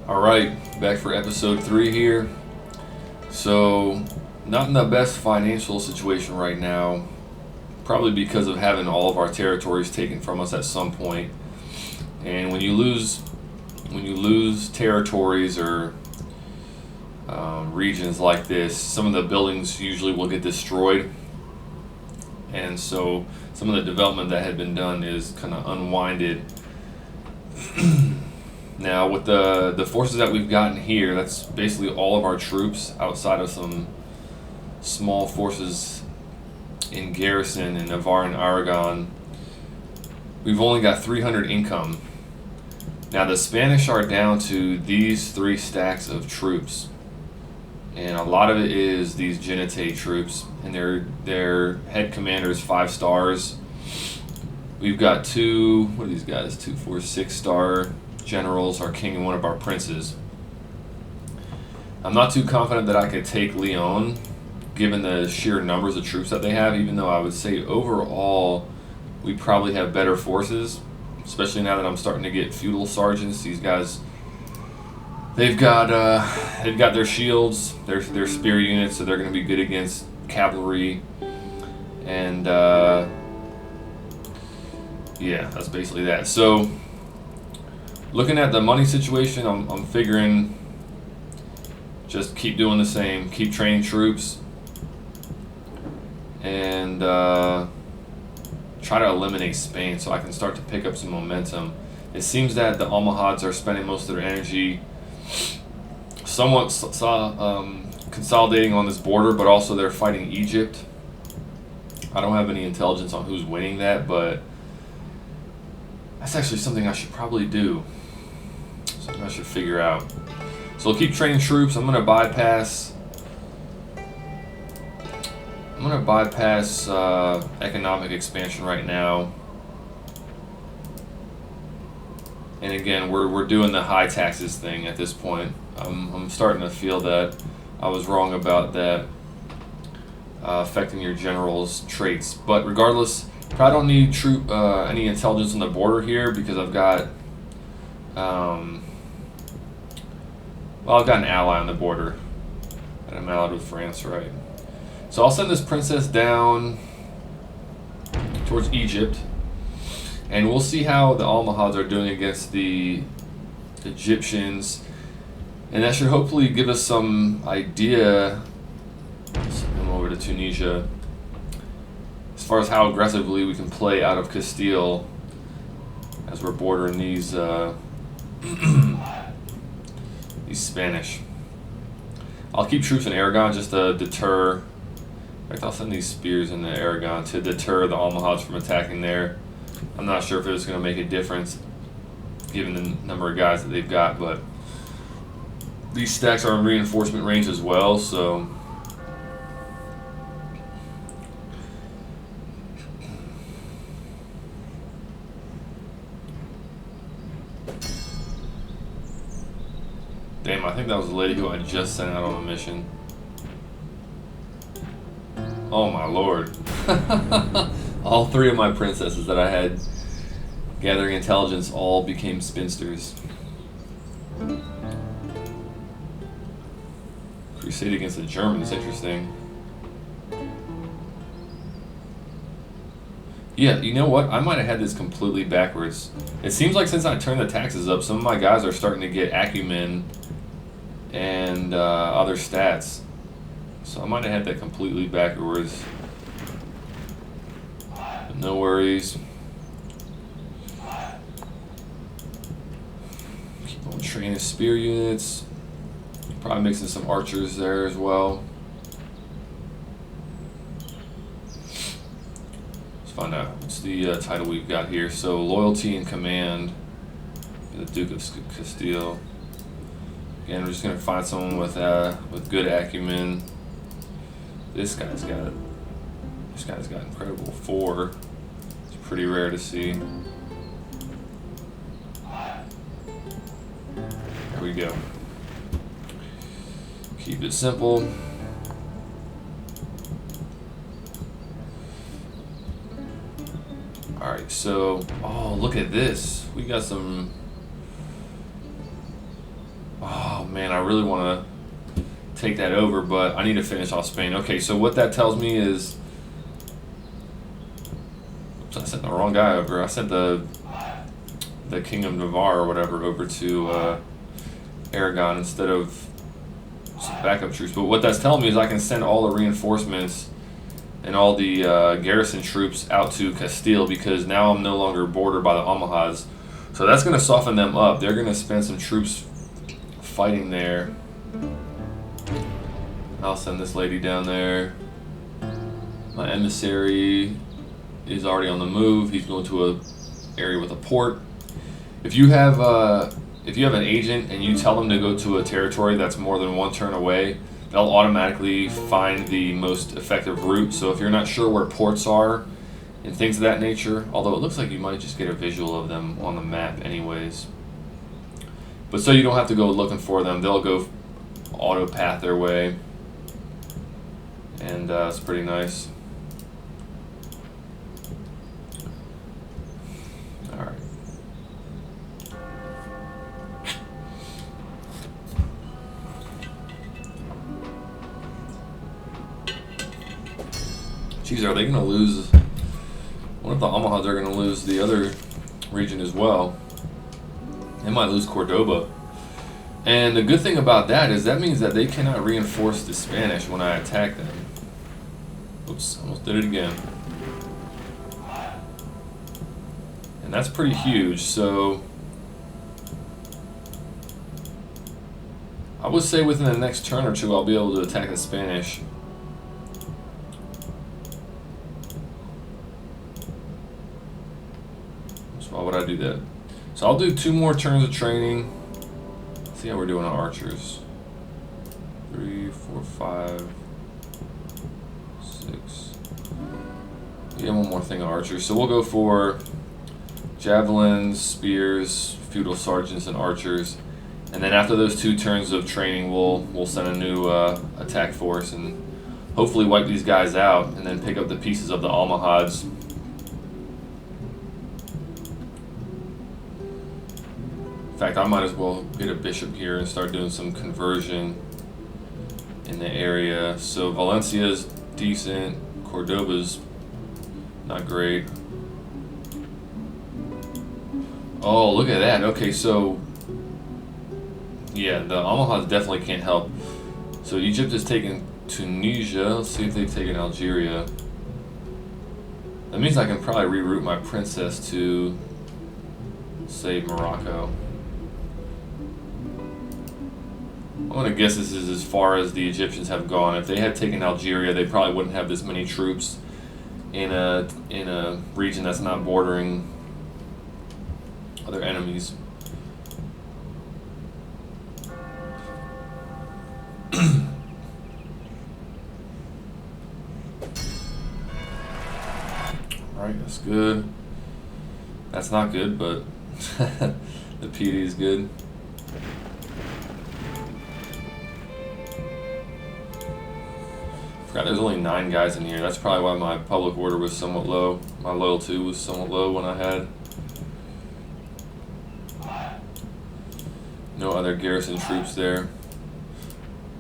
Alright, back for episode 3 here. So, not in the best financial situation right now, probably because of having all of our territories taken from us at some point. And when you lose territories or regions like this, some of the buildings usually will get destroyed. And so some of the development that had been done is kind of unwinded. Now, with the forces that we've gotten here, that's basically all of our troops outside of some small forces in garrison in Navarre and Aragon. We've only got 300 income. Now, the Spanish are down to these 3 stacks of troops. And a lot of it is these Genete troops. And their head commander is 5 stars. We've got 2, what are these guys? 2, 4, 6-star generals, our king and one of our princes. I'm not too confident that I could take Leon, given the sheer numbers of troops that they have, even though I would say overall we probably have better forces, especially now that I'm starting to get feudal sergeants. These guys, they've got their shields, their spear units, so they're going to be good against cavalry, and yeah, that's basically that. So, looking at the money situation, I'm figuring just keep doing the same, keep training troops, and try to eliminate Spain so I can start to pick up some momentum. It seems that the Almohads are spending most of their energy somewhat consolidating on this border, but also they're fighting Egypt. I don't have any intelligence on who's winning that, but that's actually something I should probably do. Something I should figure out. So I'll keep training troops. I'm gonna bypass economic expansion right now. And again, we're doing the high taxes thing at this point. I'm starting to feel that I was wrong about that affecting your general's traits. But regardless, probably don't need any intelligence on the border here because I've got I've got an ally on the border, and I'm allied with France, right? So I'll send this princess down towards Egypt, and we'll see how the Almohads are doing against the Egyptians, and that should hopefully give us some idea. I'm over to Tunisia as far as how aggressively we can play out of Castile as we're bordering these these Spanish. I'll keep troops in Aragon just to deter. In fact, I'll send these spears into Aragon to deter the Almohads from attacking there. I'm not sure if it's going to make a difference given the number of guys that they've got, but these stacks are in reinforcement range as well, so damn, I think that was the lady who I just sent out on a mission. Oh my lord. All 3 of my princesses that I had gathering intelligence all became spinsters. Crusade against the Germans, interesting. Yeah, you know what? I might have had this completely backwards. It seems like since I turned the taxes up, some of my guys are starting to get acumen and other stats. So I might have had that completely backwards. But no worries. Keep on training spear units. Probably mixing some archers there as well. Let's find out what's the title we've got here. So loyalty and command. The Duke of Castile. Again, we're just gonna find someone with good acumen. This guy's got incredible 4. It's pretty rare to see. There we go. Keep it simple. Alright, so, oh, look at this. We got some man, I really want to take that over, but I need to finish off Spain. Okay, so what that tells me is, oops, I sent the wrong guy over. I sent the King of Navarre or whatever over to Aragon instead of some backup troops. But what that's telling me is I can send all the reinforcements and all the garrison troops out to Castile, because now I'm no longer bordered by the Almohads. So that's going to soften them up. They're going to spend some troops fighting there. I'll send this lady down there. My emissary is already on the move. He's going to an area with a port. If you have an agent and you tell them to go to a territory that's more than one turn away, they'll automatically find the most effective route. So if you're not sure where ports are and things of that nature, although it looks like you might just get a visual of them on the map anyways. But so you don't have to go looking for them, they'll go auto path their way. And it's pretty nice. Alright. Geez, are they going to lose? What if the Almohads are going to lose the other region as well? They might lose Cordoba. And the good thing about that is that means that they cannot reinforce the Spanish when I attack them. Oops, almost did it again. And that's pretty huge, so I would say within the next turn or two I'll be able to attack the Spanish. So why would I do that? So I'll do 2 more turns of training. See how we're doing on archers. 3, 4, 5, 6. Yeah, one more thing on archers. So we'll go for javelins, spears, feudal sergeants, and archers. And then after those 2 turns of training, we'll send a new attack force and hopefully wipe these guys out, and then pick up the pieces of the Almohads. In fact, I might as well get a bishop here and start doing some conversion in the area. So Valencia's decent, Cordoba's not great. Oh, look at that. Okay, so yeah, the Almohads definitely can't help. So Egypt has taken Tunisia. Let's see if they've taken Algeria. That means I can probably reroute my princess to, say, Morocco. I'm going to guess this is as far as the Egyptians have gone. If they had taken Algeria, they probably wouldn't have this many troops in a region that's not bordering other enemies. Alright, that's good. That's not good, but the PD is good. Forgot there's only 9 guys in here. That's probably why my public order was somewhat low. My loyalty was somewhat low when I had no other garrison troops there.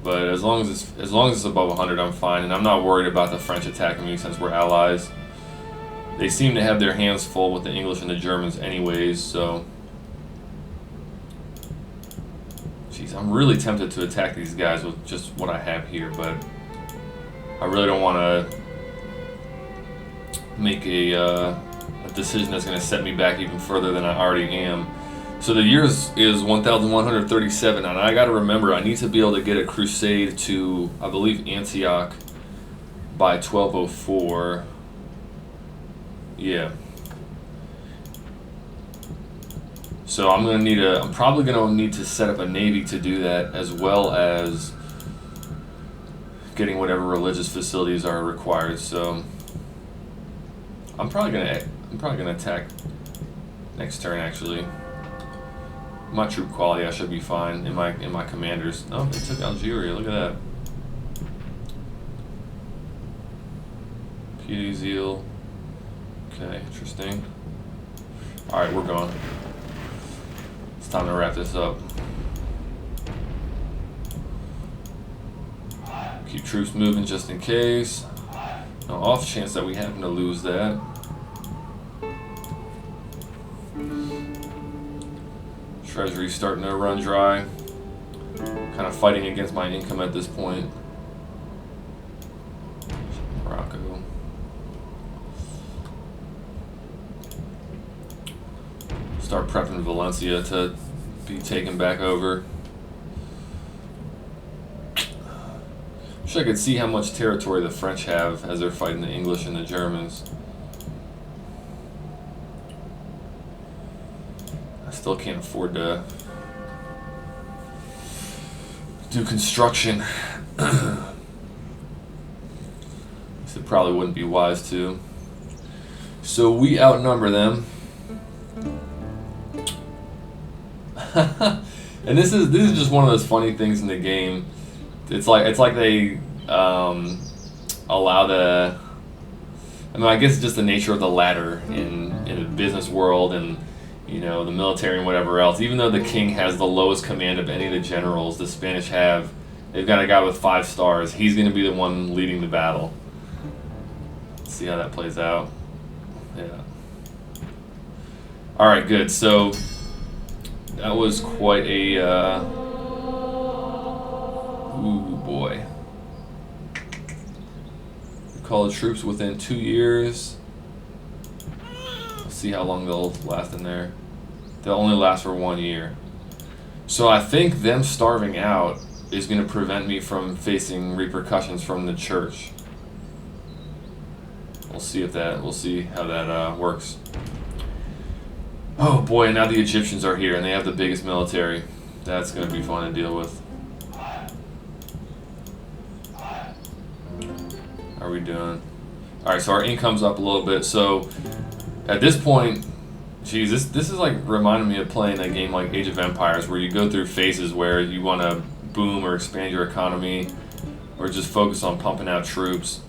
But as long as it's above 100, I'm fine, and I'm not worried about the French attacking me since we're allies. They seem to have their hands full with the English and the Germans anyways, so jeez, I'm really tempted to attack these guys with just what I have here, but I really don't want to make a decision that's going to set me back even further than I already am. So the years is 1137, and I got to remember I need to be able to get a crusade to, I believe, Antioch by 1204. Yeah. So I'm probably going to need to set up a navy to do that, as well as getting whatever religious facilities are required. So I'm probably gonna attack next turn. Actually, my troop quality, I should be fine in my commanders. Oh, they took Algeria. Look at that. PD Zeal. Okay, interesting. All right, we're going. It's time to wrap this up. Keep troops moving just in case. Now, off chance that we happen to lose that. Treasury starting to run dry. Kind of fighting against my income at this point. Morocco. Start prepping Valencia to be taken back over. Wish I could see how much territory the French have as they're fighting the English and the Germans. I still can't afford to do construction. It probably wouldn't be wise to. So we outnumber them. And this is just one of those funny things in the game. It's like they allow the. I mean, I guess it's just the nature of the ladder in the business world and the military and whatever else. Even though the king has the lowest command of any of the generals the Spanish have, they've got a guy with 5 stars. He's going to be the one leading the battle. Let's see how that plays out. Yeah. All right, good. So that was quite a. Ooh boy. Call the troops within 2 years. Let's see how long they'll last in there. They'll only last for 1 year. So I think them starving out is going to prevent me from facing repercussions from the church. We'll see how that works. Oh boy, and now the Egyptians are here and they have the biggest military. That's going to be fun to deal with. How are we doing? Alright, so our income's up a little bit. So at this point, geez, this is like reminding me of playing a game like Age of Empires where you go through phases where you want to boom or expand your economy or just focus on pumping out troops.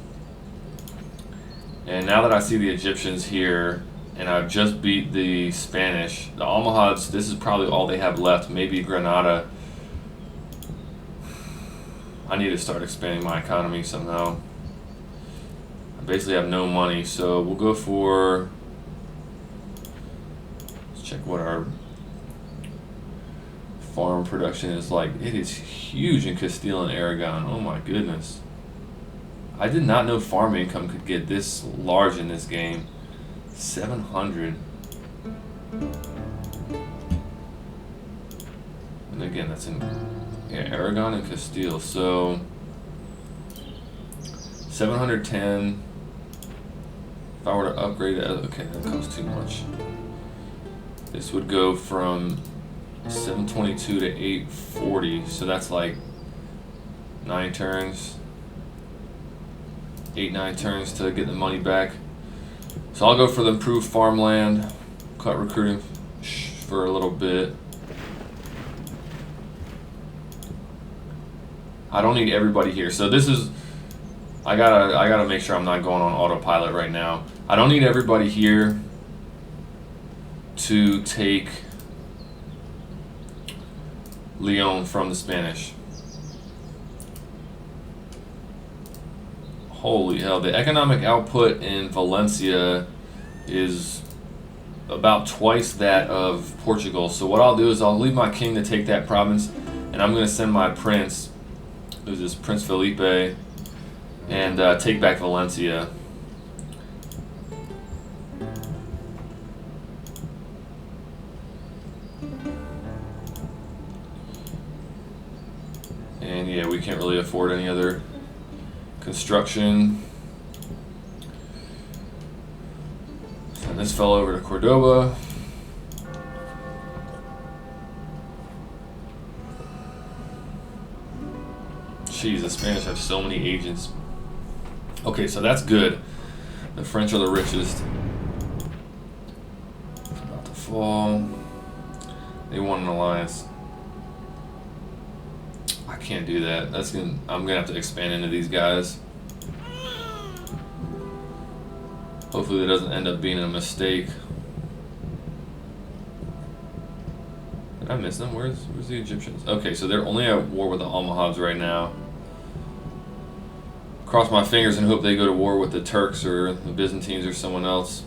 And now that I see the Egyptians here and I've just beat the Spanish, the Almohads, this is probably all they have left, maybe Granada. I need to start expanding my economy somehow. I basically have no money, so we'll go for, let's check what our farm production is like. It is huge in Castile and Aragon. Oh my goodness. I did not know farm income could get this large in this game. 700. And again, that's in Aragon and Castile. So 710. If I were to upgrade it, okay, that costs too much. This would go from 722 to 840. So that's like 9 turns. 8-9 turns to get the money back. So I'll go for the improved farmland, cut recruiting for a little bit. I don't need everybody here. So this is, I gotta make sure I'm not going on autopilot right now. I don't need everybody here to take Leon from the Spanish. Holy hell, the economic output in Valencia is about twice that of Portugal. So what I'll do is I'll leave my king to take that province, and I'm going to send my prince, who's this Prince Felipe, and take back Valencia. And yeah, we can't really afford any other construction. Send this fellow over to Cordoba. Jeez, the Spanish have so many agents. Okay, so that's good. The French are the richest. It's about to fall. They want an alliance. I can't do that. I'm gonna have to expand into these guys. Hopefully that doesn't end up being a mistake. Did I miss them? Where's the Egyptians? Okay, so they're only at war with the Almohads right now. cross my fingers and hope they go to war with the Turks or the Byzantines or someone else.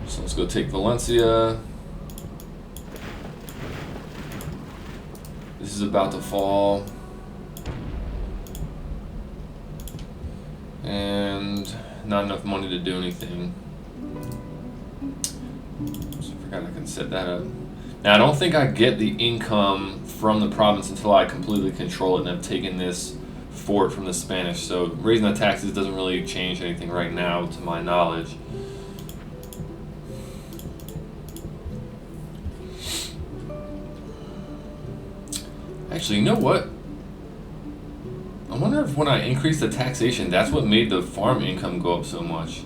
So let's go take Valencia. This is about to fall. And not enough money to do anything. So I forgot I can set that up. Now, I don't think I get the income from the province until I completely control it and I've taken this fort from the Spanish. So raising the taxes doesn't really change anything right now, to my knowledge. Actually, you know what? I wonder if when I increased the taxation, that's what made the farm income go up so much.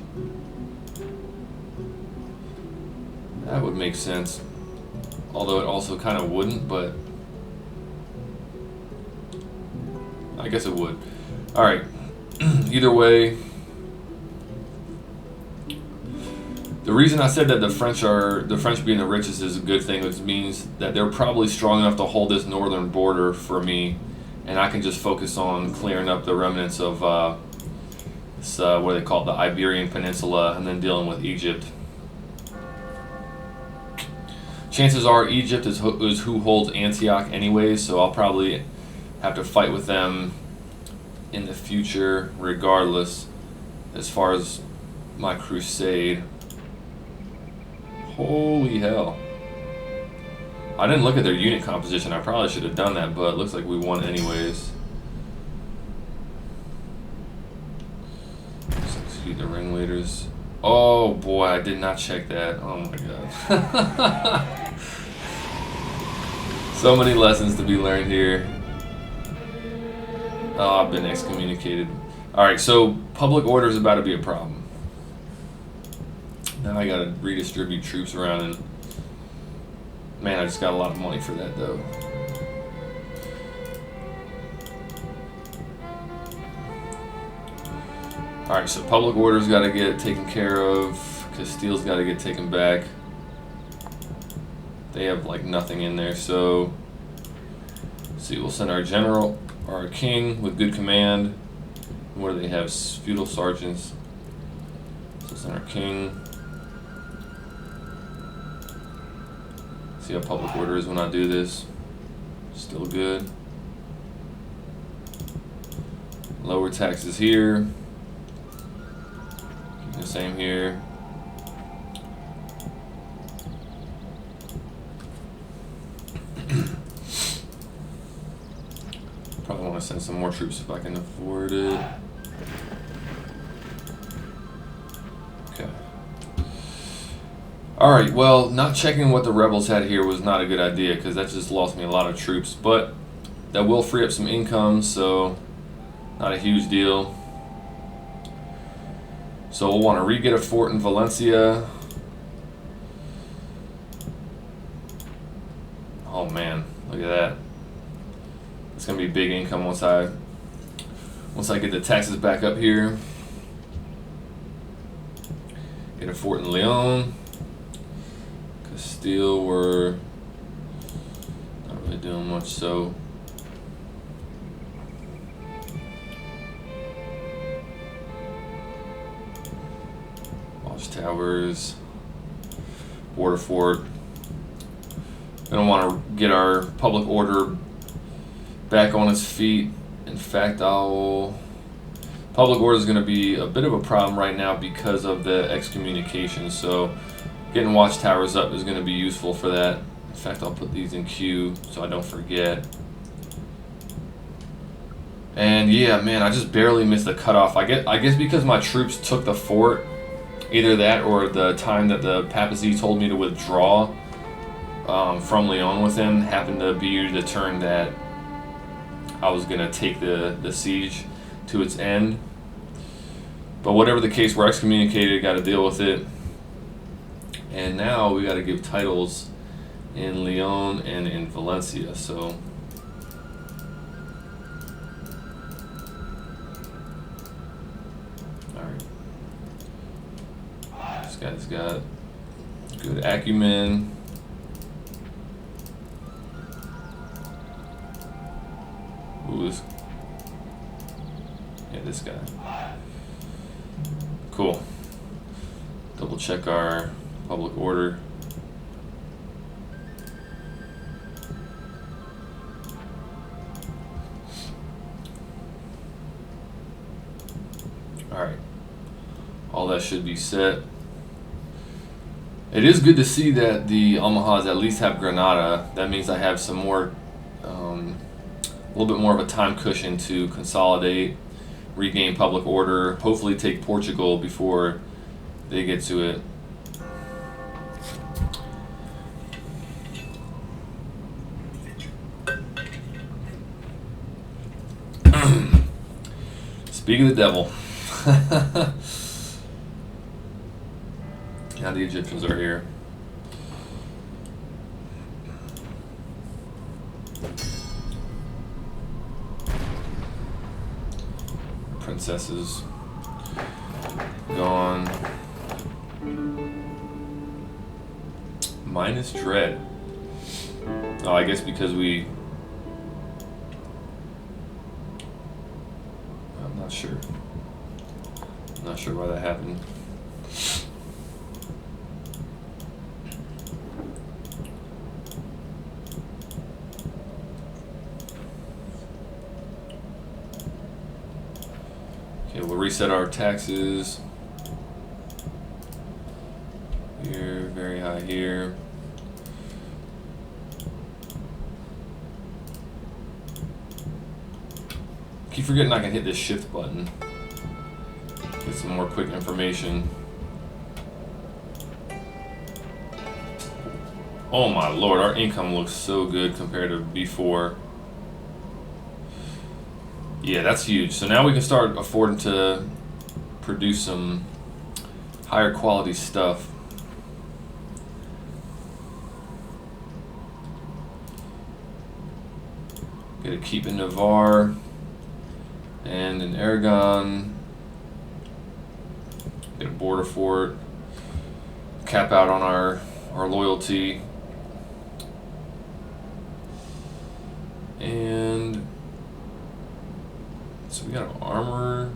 That would make sense. Although it also kind of wouldn't, but I guess it would. Alright. Either way, the reason I said that the French being the richest is a good thing, which means that they're probably strong enough to hold this northern border for me, and I can just focus on clearing up the remnants of this, what do they call it, the Iberian Peninsula, and then dealing with Egypt. Chances are Egypt is who holds Antioch anyways, so I'll probably have to fight with them in the future regardless as far as my crusade. Holy hell. I didn't look at their unit composition. I probably should have done that, but it looks like we won anyways. Let's execute the ringleaders. Oh boy, I did not check that. Oh my god. So many lessons to be learned here. Oh, I've been excommunicated. Alright, so public order is about to be a problem. Now I gotta redistribute troops around, and man, I just got a lot of money for that though. Alright, so public order's gotta get taken care of. Castile's gotta get taken back. They have like nothing in there, so let's see, we'll send our general, our king with good command. What do they have? Feudal sergeants. So send our king. See how public order is when I do this. Still good. Lower taxes here. Keep the same here. Probably want to send some more troops if I can afford it. Okay. Alright, well, not checking what the rebels had here was not a good idea because that just lost me a lot of troops, but that will free up some income, so not a huge deal. So we'll want to re-get a fort in Valencia. Oh man, look at that. It's gonna be big income once I get the taxes back up here. Get a fort in Leon. Castile, we're not really doing much, so watchtowers, border fort. We don't want to get our public order back on its feet. In fact, public order is going to be a bit of a problem right now because of the excommunication, so getting watchtowers up is going to be useful for that. In fact, I'll put these in queue so I don't forget. And yeah, man, I just barely missed the cutoff. I guess because my troops took the fort, either that or the time that the papacy told me to withdraw from Leon with him happened to be the turn that I was going to take the siege to its end. But whatever the case, we're excommunicated, got to deal with it. And now we got to give titles in Leon and in Valencia. So alright. This guy's got good acumen. Ooh, this guy. Cool. Double check our public order. Alright. All that should be set. It is good to see that the Almohads at least have Granada. That means I have some more, a little bit more of a time cushion to consolidate, regain public order, hopefully take Portugal before they get to it. Speak of the devil. Now the Egyptians are here. Princesses gone. Minus dread. Oh, I guess because I'm not sure. I'm not sure why that happened. Okay, we'll reset our taxes. Here, very high here. Keep forgetting I can hit this shift button. Get some more quick information. Oh my lord, our income looks so good compared to before. Yeah, that's huge. So now we can start affording to produce some higher quality stuff. Get a keep in Navarre and in Aragon. Get a border fort. Cap out on our loyalty. And so we got an armor.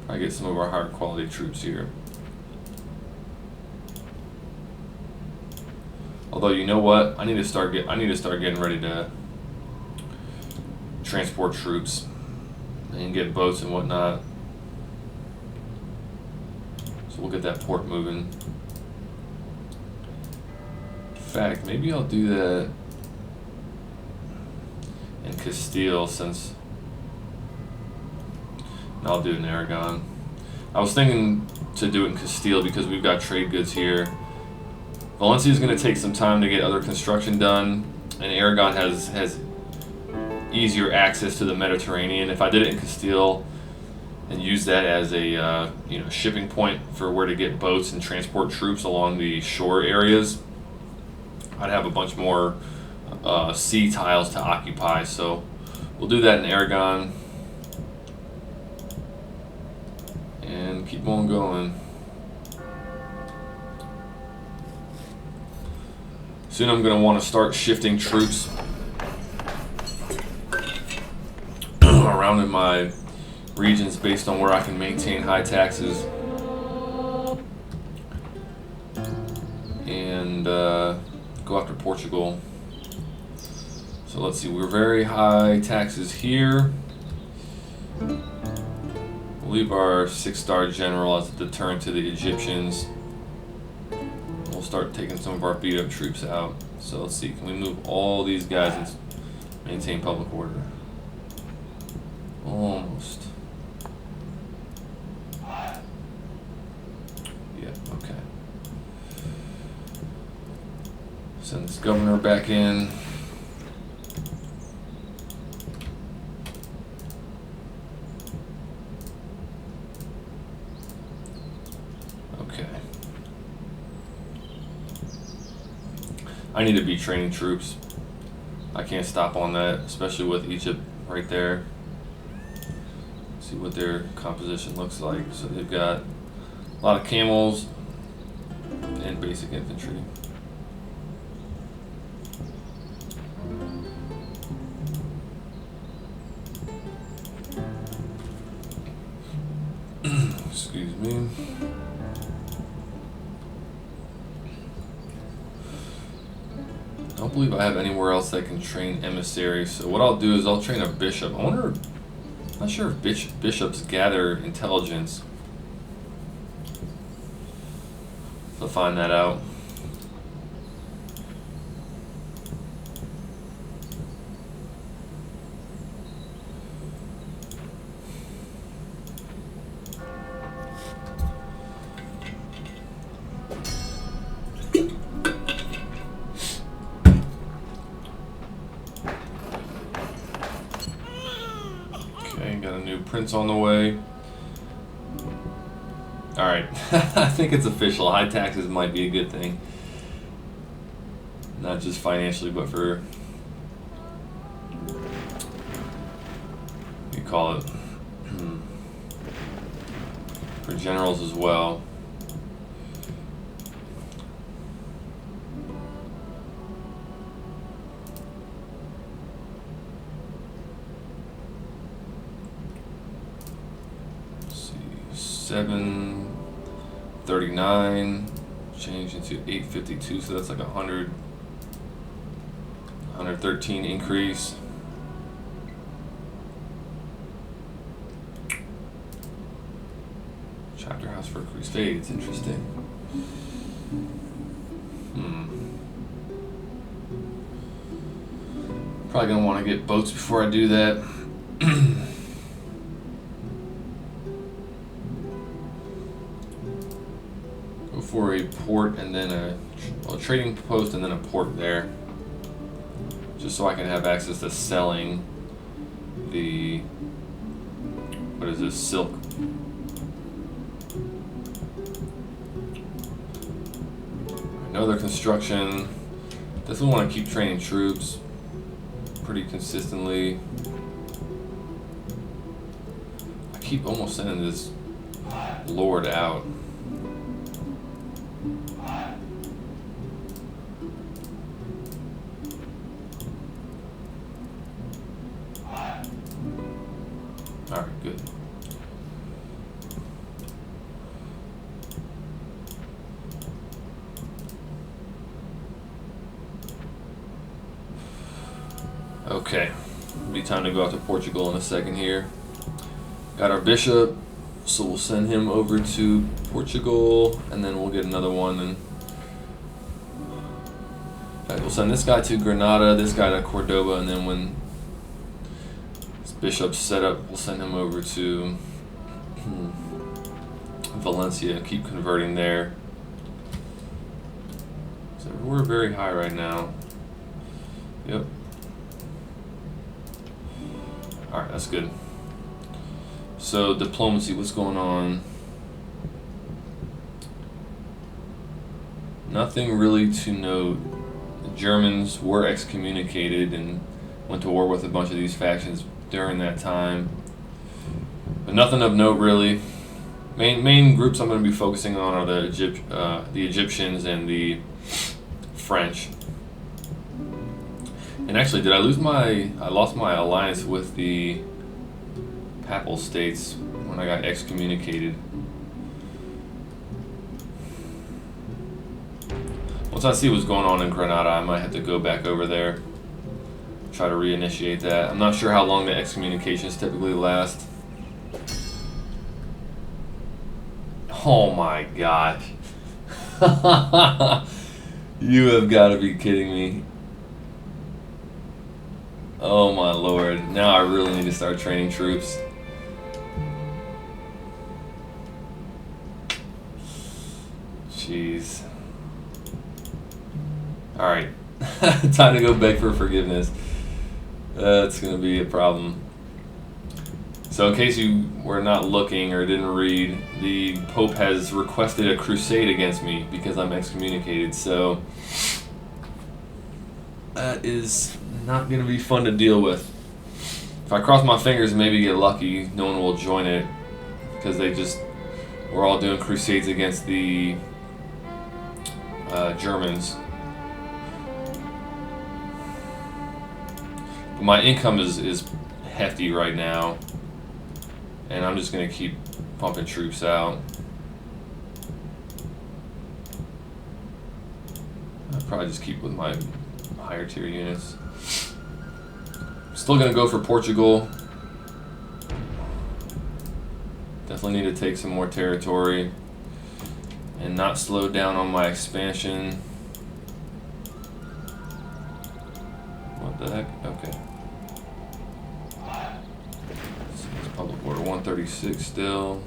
Probably get some of our higher quality troops here. Although, you know what? I need to start getting ready to transport troops and get boats and whatnot. So we'll get that port moving. In fact, maybe I'll do that in Castile, since no, I'll do it in Aragon. I was thinking to do it in Castile because we've got trade goods here. Valencia is going to take some time to get other construction done, and Aragon has easier access to the Mediterranean. If I did it in Castile and use that as a shipping point for where to get boats and transport troops along the shore areas, I'd have a bunch more sea tiles to occupy. So we'll do that in Aragon and keep on going. Soon I'm going to want to start shifting troops around in my regions based on where I can maintain high taxes and go after Portugal. So let's see, we're very high taxes here. We'll leave our 6-star general as a deterrent to the Egyptians. We'll start taking some of our beat up troops out. So let's see, can we move all these guys and maintain public order? Almost. Yeah, okay. Send this governor back in. Okay. I need to be training troops. I can't stop on that, especially with Egypt right there. See what their composition looks like. So they've got a lot of camels and basic infantry. don't believe I have anywhere else that can train emissaries. So what I'll do is I'll train a bishop. I wonder, not sure if bishops gather intelligence. So find that out. Got a new prince on the way. Alright, I think it's official. High taxes might be a good thing. Not just financially, but for, what do you call it? For generals as well. $739 change into $852, so that's like 113 increase. Chapter house for crusades, interesting. Probably gonna want to get boats before I do that. For a port and then a trading post and then a port there, just so I can have access to selling the, what is this, silk. Another construction. Definitely want to keep training troops pretty consistently. I keep almost sending this lord out. Alright, good. Okay, it'll be time to go out to Portugal in a second here. Got our bishop, so we'll send him over to Portugal, and then we'll get another one. And we'll send this guy to Granada, this guy to Cordoba, and then when bishop's set up, we'll send him over to Valencia, keep converting there. So we're very high right now. Yep. Alright, that's good. So diplomacy, what's going on? Nothing really to note. The Germans were excommunicated and went to war with a bunch of these factions during that time, but nothing of note really. Main groups I'm going to be focusing on are the Egyptians and the French. And actually, did I lose I lost my alliance with the Papal States when I got excommunicated. Once I see what's going on in Granada, I might have to go back over there. Try to reinitiate that. I'm not sure how long the excommunications typically last. Oh my gosh. You have got to be kidding me. Oh my lord. Now I really need to start training troops. Jeez. Alright. Time to go beg for forgiveness. That's going to be a problem. So in case you were not looking or didn't read, the Pope has requested a crusade against me because I'm excommunicated. So that is not going to be fun to deal with. If I cross my fingers and maybe get lucky, no one will join it because we're all doing crusades against the Germans. My income is hefty right now, and I'm just going to keep pumping troops out. I'll probably just keep with my higher tier units. Still gonna go for Portugal. Definitely need to take some more territory and not slow down on my expansion. What the heck? Okay. It's public order 136 still.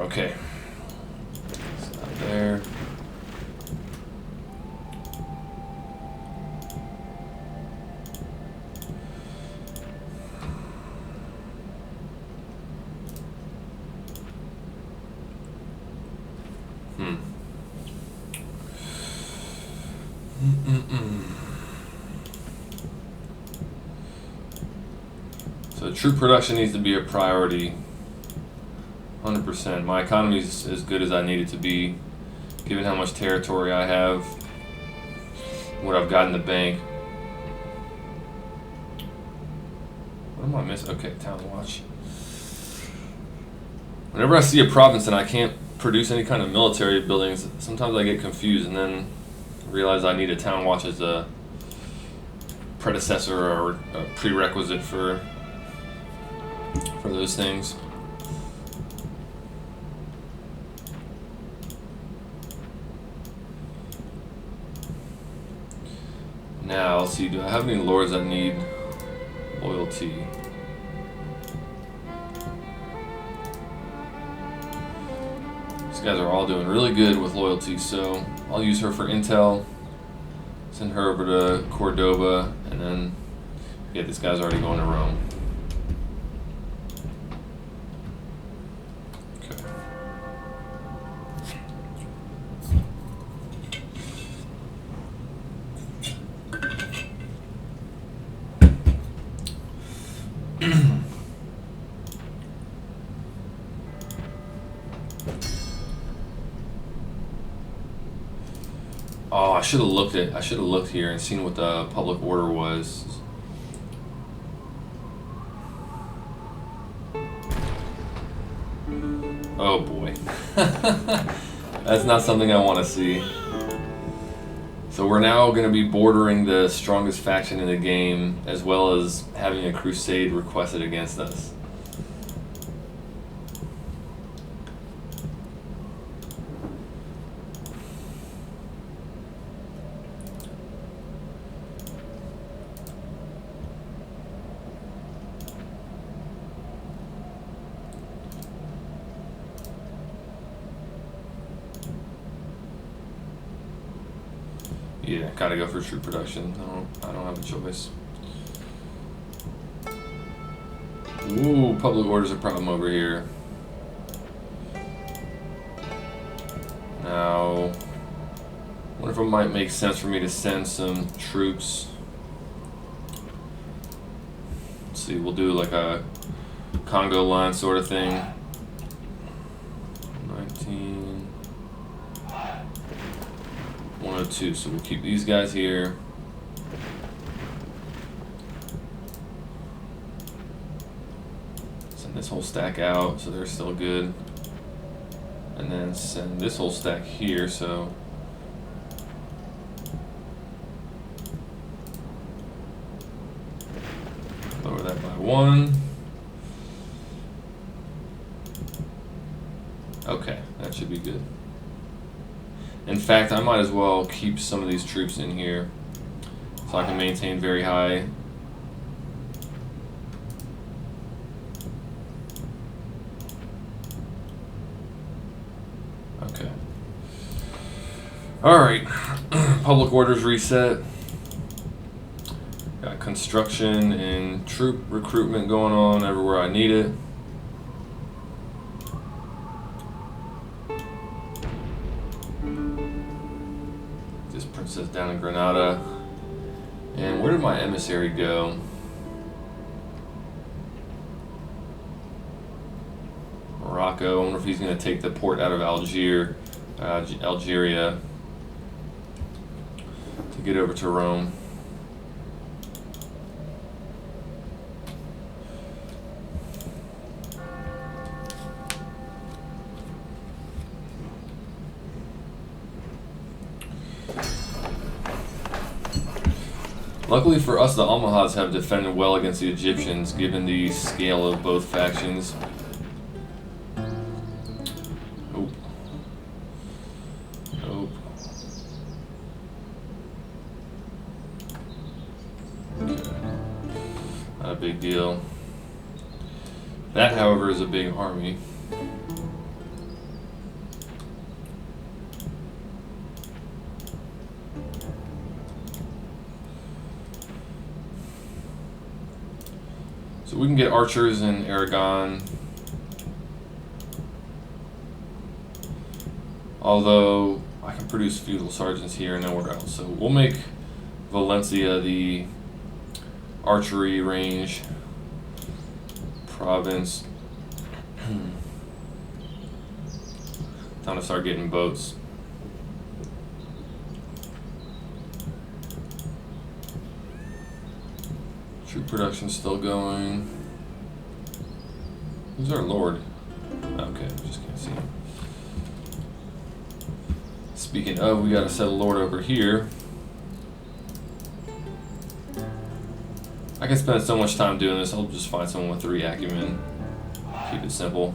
Okay. Stop there. So troop production needs to be a priority. 100%. My economy is as good as I need it to be, given how much territory I have, what I've got in the bank. What am I missing? Okay, town watch. Whenever I see a province and I can't produce any kind of military buildings, sometimes I get confused and then realize I need a town watch as a predecessor or a prerequisite for those things. Now, let's see, do I have any lords that need loyalty? These guys are all doing really good with loyalty, so I'll use her for intel, send her over to Cordoba, and then, yeah, this guy's already going to Rome. Oh, I should have looked here and seen what the public order was. Oh boy. That's not something I want to see. So we're now going to be bordering the strongest faction in the game, as well as having a crusade requested against us. Yeah, gotta go for troop production. I don't have a choice. Ooh, public order's a problem over here. Now, I wonder if it might make sense for me to send some troops. Let's see, we'll do like a Congo line sort of thing. 102, so we'll keep these guys here. Send this whole stack out so they're still good. And then send this whole stack here, so lower that by 1. Okay, that should be good. In fact, I might as well keep some of these troops in here so I can maintain very high. Okay. Alright. Public orders reset. Got construction and troop recruitment going on everywhere I need it. Princess down in Granada. And where did my emissary go? Morocco. I wonder if he's going to take the port out of Algeria to get over to Rome. Luckily for us, the Almohads have defended well against the Egyptians, given the scale of both factions. Oh. Oh. Okay. Not a big deal. That, however, is a big army. So we can get archers in Aragon. Although I can produce feudal sergeants here and nowhere else. So we'll make Valencia the archery range province. Time to start getting boats. Troop production still going. Who's our lord? Okay, just can't see him. Speaking of, we gotta set a lord over here. I can spend so much time doing this, I'll just find someone with 3 acumen. Keep it simple.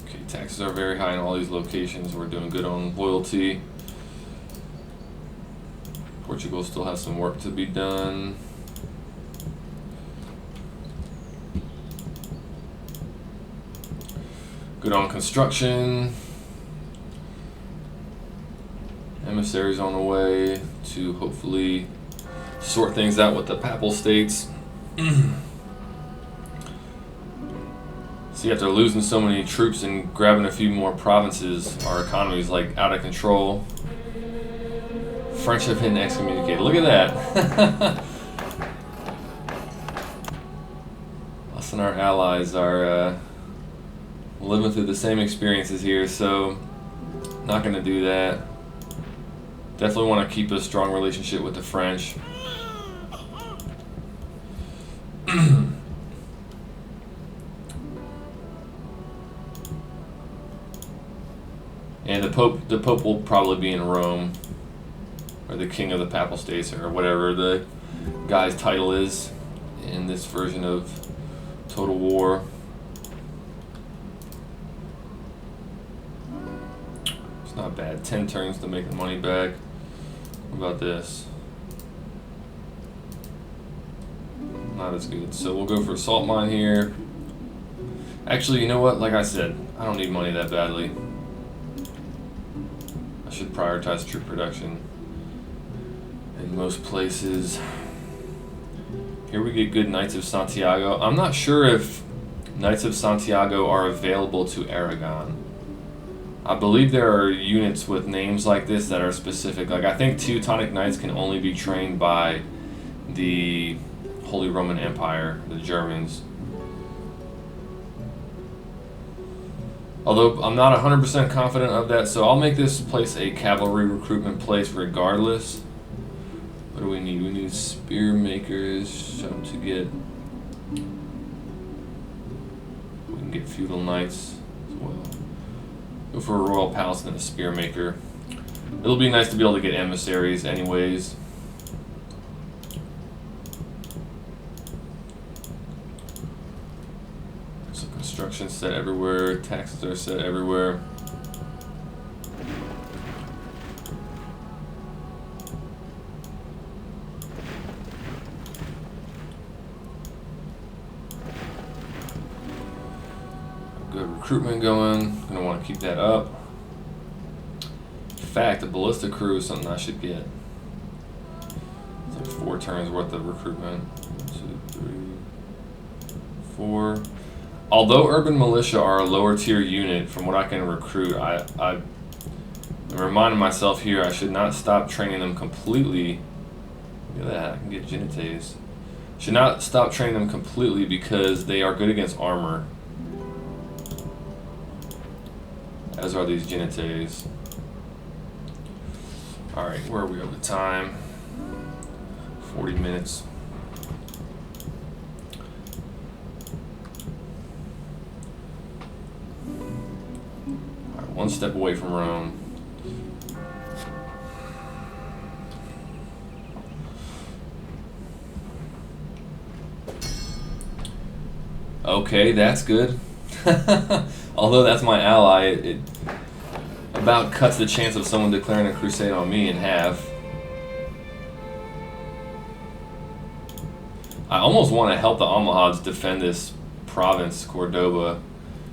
Okay, taxes are very high in all these locations. We're doing good on loyalty. Portugal still has some work to be done. Good on construction. Emissaries on the way to hopefully sort things out with the Papal States. See, after losing so many troops and grabbing a few more provinces, our economy is like out of control. French have been excommunicated. Look at that. Us and our allies are living through the same experiences here, so not going to do that. Definitely want to keep a strong relationship with the French. And the Pope will probably be in Rome, or the King of the Papal States, or whatever the guy's title is in this version of Total War. It's not bad. 10 turns to make the money back. What about this? Not as good. So we'll go for a salt mine here. Actually, you know what? Like I said, I don't need money that badly. I should prioritize troop production in most places. Here we get good Knights of Santiago. I'm not sure if Knights of Santiago are available to Aragon. I believe there are units with names like this that are specific. Like, I think Teutonic Knights can only be trained by the Holy Roman Empire, the Germans. Although I'm not 100% confident of that, so I'll make this place a cavalry recruitment place regardless. What do we need? We need spear makers, so to get... We can get feudal knights as well. Go for a royal palace and a spear maker. It'll be nice to be able to get emissaries anyways. So construction set everywhere, taxes are set everywhere. Good recruitment going. Gonna want to keep that up. In fact, a ballista crew is something I should get. It's like 4 turns worth of recruitment. 1, 2, 3, 4. Although urban militia are a lower tier unit, from what I can recruit, I'm reminding myself here I should not stop training them completely. Look at that, I can get Genites. Should not stop training them completely because they are good against armor. As are these Genites. Alright, where are we over time? 40 minutes. Alright, one step away from Rome. Okay, that's good. Although that's my ally, it about cuts the chance of someone declaring a crusade on me in half. I almost want to help the Almohads defend this province, Cordoba,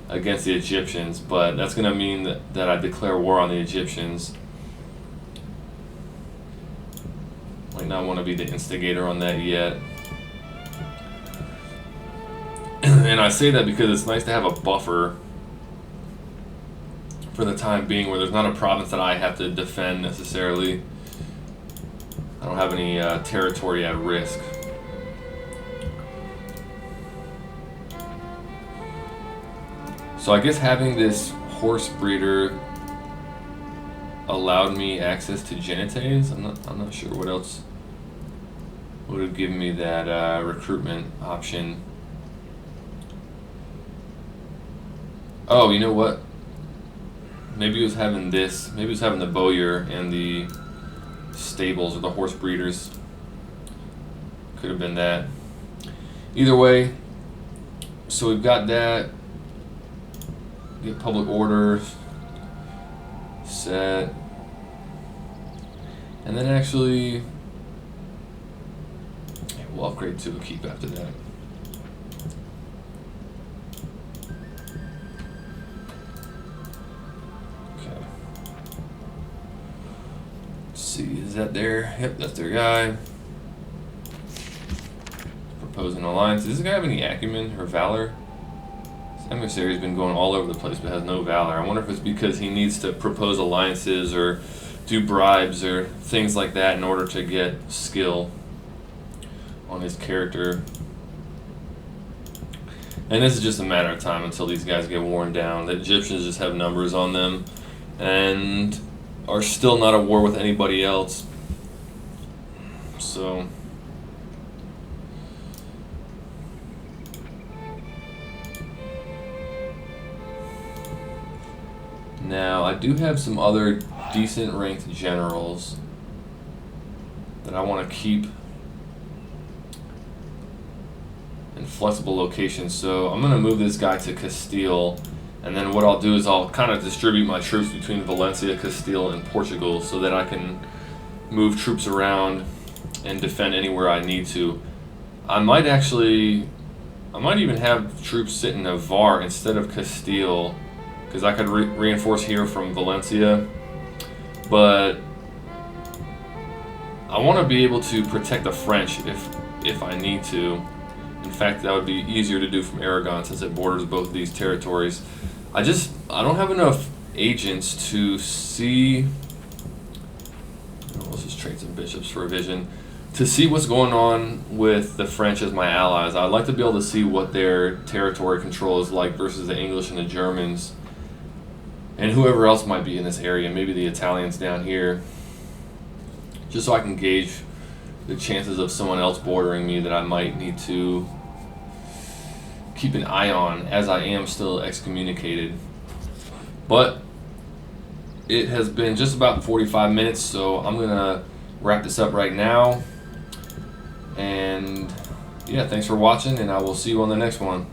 against the Egyptians, but that's going to mean that I declare war on the Egyptians. Might not want to be the instigator on that yet. And I say that because it's nice to have a buffer for the time being where there's not a province that I have to defend necessarily. I don't have any territory at risk. So I guess having this horse breeder allowed me access to Genetaes. I'm not sure what else would have given me that recruitment option. Oh, you know what? Maybe it was having this. Maybe it was having the bowyer and the stables or the horse breeders. Could have been that. Either way, so we've got that. Get public order set. And then actually, yeah, we'll upgrade to a keep after that. See, is that there? Yep, that's their guy. Proposing alliance. Does this guy have any acumen or valor? This emissary's been going all over the place but has no valor. I wonder if it's because he needs to propose alliances or do bribes or things like that in order to get skill on his character. And this is just a matter of time until these guys get worn down. The Egyptians just have numbers on them and are still not at war with anybody else. So now I do have some other decent ranked generals that I want to keep in flexible locations. So I'm going to move this guy to Castile. And then what I'll do is I'll kind of distribute my troops between Valencia, Castile, and Portugal so that I can move troops around and defend anywhere I need to. I might even have troops sit in Navarre instead of Castile because I could reinforce here from Valencia. But I want to be able to protect the French if I need to. In fact, that would be easier to do from Aragon since it borders both of these territories. I don't have enough agents to see. Let's just trade some bishops for a vision to see what's going on with the French as my allies. I'd like to be able to see what their territory control is like versus the English and the Germans and whoever else might be in this area, maybe the Italians down here, just so I can gauge the chances of someone else bordering me that I might need to keep an eye on as I am still excommunicated. But it has been just about 45 minutes, so I'm gonna wrap this up right now. And yeah, thanks for watching, and I will see you on the next one.